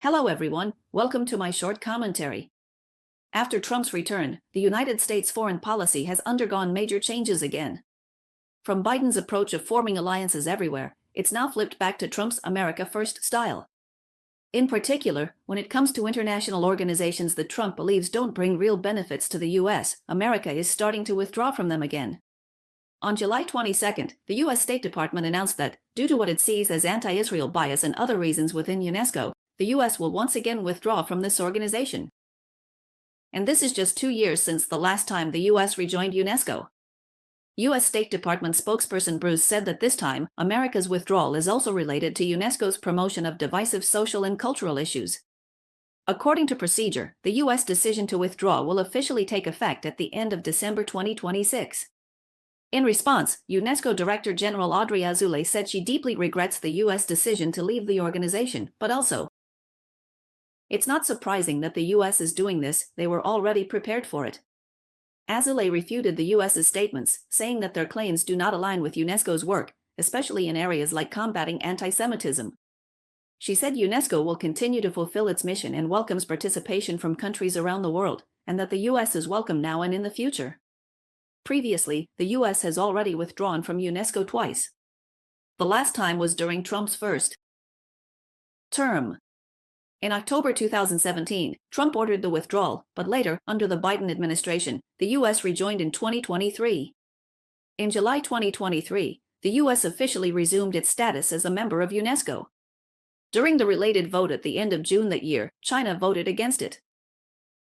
Hello everyone, welcome to my short commentary. After Trump's return, the United States foreign policy has undergone major changes again. From Biden's approach of forming alliances everywhere, it's now flipped back to Trump's America First style. In particular, when it comes to international organizations that Trump believes don't bring real benefits to the U.S., America is starting to withdraw from them again. On July 22, the U.S. State Department announced that, due to what it sees as anti-Israel bias and other reasons within UNESCO, the U.S. will once again withdraw from this organization. And this is just 2 years since the last time the U.S. rejoined UNESCO. U.S. State Department spokesperson Bruce said that this time, America's withdrawal is also related to UNESCO's promotion of divisive social and cultural issues. According to procedure, the U.S. decision to withdraw will officially take effect at the end of December 2026. In response, UNESCO Director General Audrey Azoulay said she deeply regrets the U.S. decision to leave the organization, but also, it's not surprising that the U.S. is doing this, they were already prepared for it. Azoulay refuted the U.S.'s statements, saying that their claims do not align with UNESCO's work, especially in areas like combating anti-Semitism. She said UNESCO will continue to fulfill its mission and welcomes participation from countries around the world, and that the U.S. is welcome now and in the future. Previously, the U.S. has already withdrawn from UNESCO twice. The last time was during Trump's first term. In October 2017, Trump ordered the withdrawal, but later, under the Biden administration, the U.S. rejoined in 2023. In July 2023, the U.S. officially resumed its status as a member of UNESCO. During the related vote at the end of June that year, China voted against it.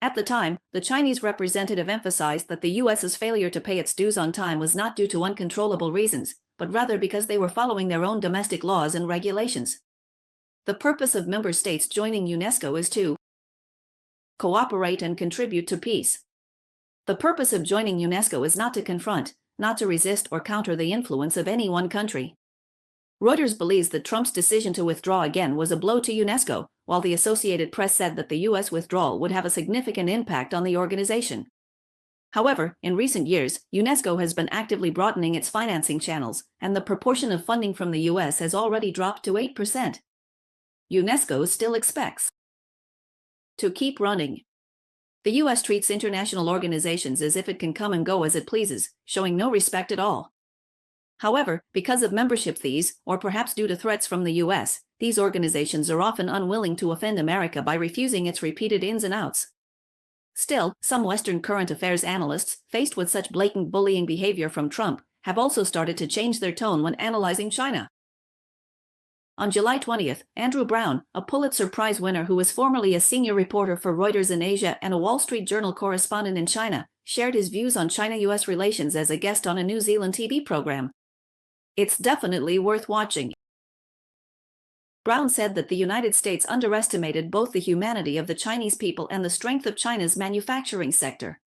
At the time, the Chinese representative emphasized that the U.S.'s failure to pay its dues on time was not due to uncontrollable reasons, but rather because they were following their own domestic laws and regulations. The purpose of member states joining UNESCO is to cooperate and contribute to peace. The purpose of joining UNESCO is not to confront, not to resist or counter the influence of any one country. Reuters believes that Trump's decision to withdraw again was a blow to UNESCO, while the Associated Press said that the U.S. withdrawal would have a significant impact on the organization. However, in recent years, UNESCO has been actively broadening its financing channels, and the proportion of funding from the U.S. has already dropped to 8%. UNESCO still expects to keep running. The U.S. treats international organizations as if it can come and go as it pleases, showing no respect at all. However, because of membership fees, or perhaps due to threats from the U.S., these organizations are often unwilling to offend America by refusing its repeated ins and outs. Still, some Western current affairs analysts, faced with such blatant bullying behavior from Trump, have also started to change their tone when analyzing China. On July 20, Andrew Brown, a Pulitzer Prize winner who was formerly a senior reporter for Reuters in Asia and a Wall Street Journal correspondent in China, shared his views on China-US relations as a guest on a New Zealand TV program. It's definitely worth watching. Brown said that the United States underestimated both the humanity of the Chinese people and the strength of China's manufacturing sector.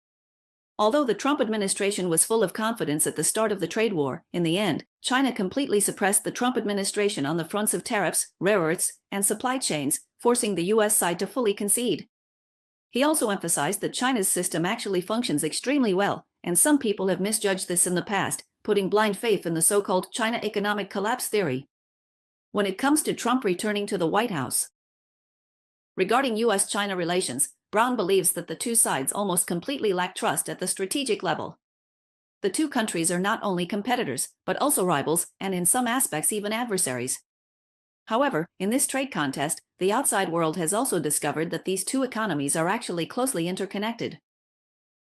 Although the Trump administration was full of confidence at the start of the trade war, in the end, China completely suppressed the Trump administration on the fronts of tariffs, rare earths, and supply chains, forcing the U.S. side to fully concede. He also emphasized that China's system actually functions extremely well, and some people have misjudged this in the past, putting blind faith in the so-called China economic collapse theory. When it comes to Trump returning to the White House. Regarding U.S.-China relations, Brown believes that the two sides almost completely lack trust at the strategic level. The two countries are not only competitors, but also rivals, and in some aspects even adversaries. However, in this trade contest, the outside world has also discovered that these two economies are actually closely interconnected.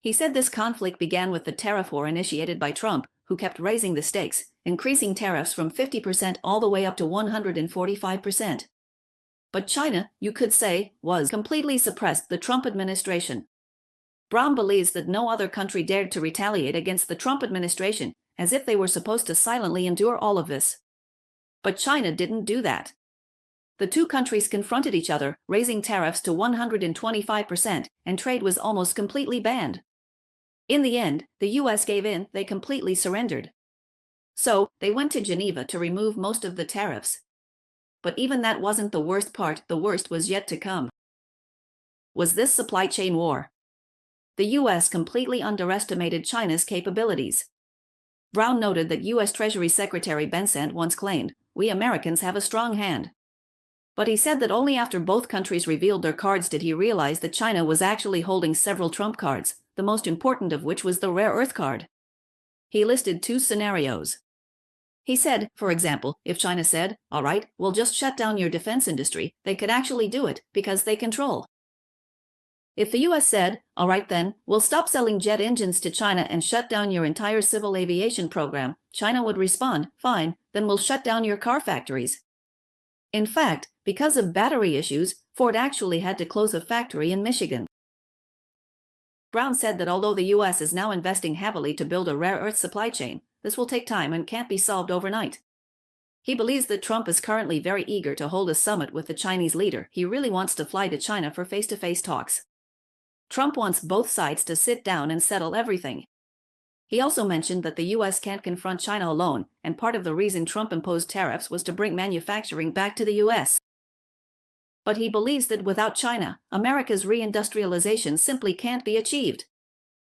He said this conflict began with the tariff war initiated by Trump, who kept raising the stakes, increasing tariffs from 50% all the way up to 145%. But China, you could say, was completely suppressed the Trump administration. Brown believes that no other country dared to retaliate against the Trump administration, as if they were supposed to silently endure all of this. But China didn't do that. The two countries confronted each other, raising tariffs to 125%, and trade was almost completely banned. In the end, the U.S. gave in, they completely surrendered. So, they went to Geneva to remove most of the tariffs. But even that wasn't the worst part, the worst was yet to come. Was this supply chain war? The U.S. completely underestimated China's capabilities. Brown noted that U.S. Treasury Secretary Bensant once claimed, "We Americans have a strong hand." But he said that only after both countries revealed their cards did he realize that China was actually holding several trump cards, the most important of which was the rare earth card. He listed two scenarios. He said, for example, if China said, "All right, we'll just shut down your defense industry," they could actually do it, because they control. If the US said, "All right then, we'll stop selling jet engines to China and shut down your entire civil aviation program," China would respond, "Fine, then we'll shut down your car factories." In fact, because of battery issues, Ford actually had to close a factory in Michigan. Brown said that although the US is now investing heavily to build a rare earth supply chain, this will take time and can't be solved overnight. He believes that Trump is currently very eager to hold a summit with the Chinese leader. He really wants to fly to China for face-to-face talks. Trump wants both sides to sit down and settle everything. He also mentioned that the US can't confront China alone, and part of the reason Trump imposed tariffs was to bring manufacturing back to the US. But he believes that without China, America's reindustrialization simply can't be achieved.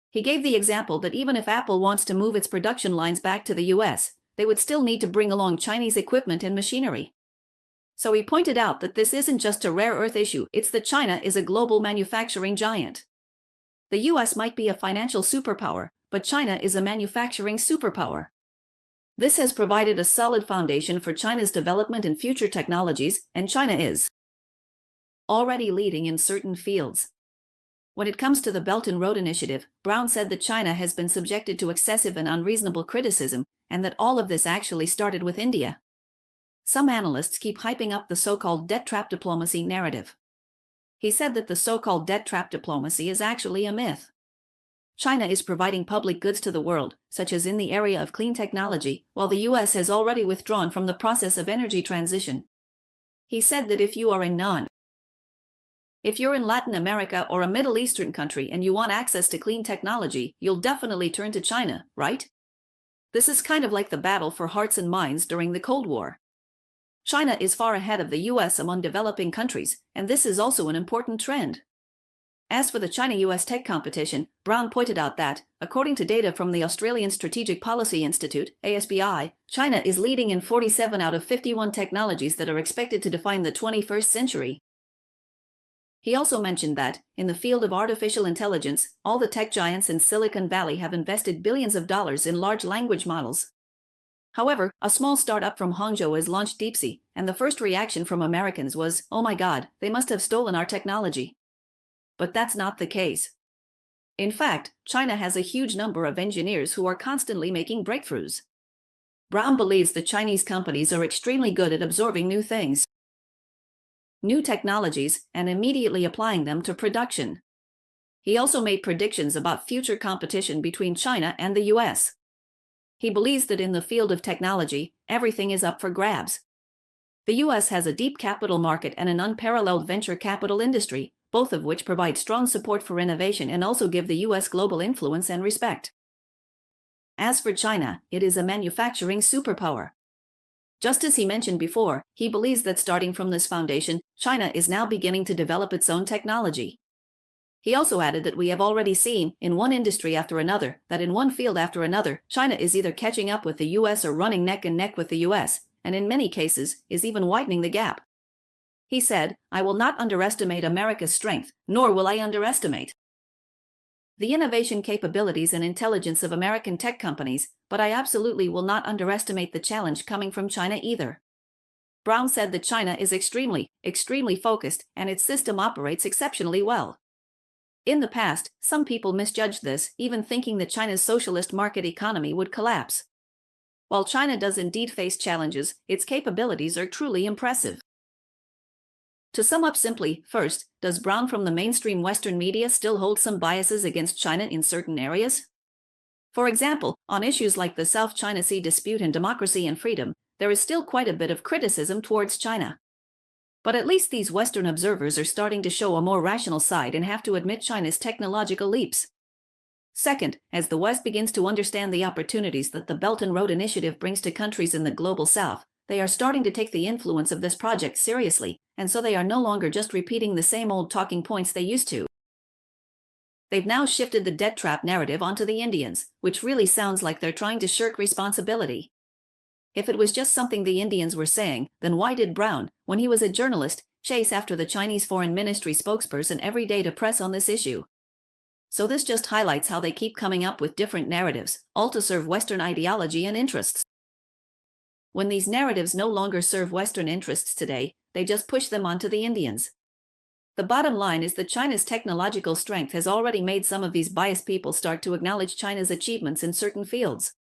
He gave the example that even if Apple wants to move its production lines back to the US, they would still need to bring along Chinese equipment and machinery. So he pointed out that this isn't just a rare earth issue, it's that China is a global manufacturing giant. The US might be a financial superpower, but China is a manufacturing superpower. This has provided a solid foundation for China's development in future technologies, and China is already leading in certain fields. When it comes to the Belt and Road Initiative, Brown said that China has been subjected to excessive and unreasonable criticism, and that all of this actually started with India. Some analysts keep hyping up the so-called debt trap diplomacy narrative. He said that the so-called debt trap diplomacy is actually a myth. China is providing public goods to the world, such as in the area of clean technology, while the US has already withdrawn from the process of energy transition. He said that if you're in Latin America or a Middle Eastern country and you want access to clean technology, you'll definitely turn to China, right? This is kind of like the battle for hearts and minds during the Cold War. China is far ahead of the US among developing countries, and this is also an important trend. As for the China-US tech competition, Brown pointed out that, according to data from the Australian Strategic Policy Institute, ASPI, China is leading in 47 out of 51 technologies that are expected to define the 21st century. He also mentioned that, in the field of artificial intelligence, all the tech giants in Silicon Valley have invested billions of dollars in large language models. However, a small startup from Hangzhou has launched DeepSeek, and the first reaction from Americans was, "Oh my God, they must have stolen our technology." But that's not the case. In fact, China has a huge number of engineers who are constantly making breakthroughs. Brown believes the Chinese companies are extremely good at absorbing new things, new technologies, and immediately applying them to production. He also made predictions about future competition between China and the US. He believes that in the field of technology, everything is up for grabs. The US has a deep capital market and an unparalleled venture capital industry, both of which provide strong support for innovation and also give the US global influence and respect. As for China, it is a manufacturing superpower. Just as he mentioned before, he believes that starting from this foundation, China is now beginning to develop its own technology. He also added that we have already seen, in one industry after another, that in one field after another, China is either catching up with the US or running neck and neck with the US, and in many cases, is even widening the gap. He said, "I will not underestimate America's strength, nor will I underestimate the innovation capabilities and intelligence of American tech companies, but I absolutely will not underestimate the challenge coming from China either." Brown said that China is extremely focused, and its system operates exceptionally well. In the past, some people misjudged this, even thinking that China's socialist market economy would collapse. While China does indeed face challenges, its capabilities are truly impressive. To sum up simply, first, does Brown from the mainstream Western media still hold some biases against China in certain areas? For example, on issues like the South China Sea dispute and democracy and freedom, there is still quite a bit of criticism towards China. But at least these Western observers are starting to show a more rational side and have to admit China's technological leaps. Second, as the West begins to understand the opportunities that the Belt and Road Initiative brings to countries in the Global South, they are starting to take the influence of this project seriously, and so they are no longer just repeating the same old talking points they used to. They've now shifted the debt trap narrative onto the Indians, which really sounds like they're trying to shirk responsibility. If it was just something the Indians were saying, then why did Brown, when he was a journalist, chase after the Chinese Foreign Ministry spokesperson every day to press on this issue? So this just highlights how they keep coming up with different narratives, all to serve Western ideology and interests. When these narratives no longer serve Western interests today, they just push them onto the Indians. The bottom line is that China's technological strength has already made some of these biased people start to acknowledge China's achievements in certain fields.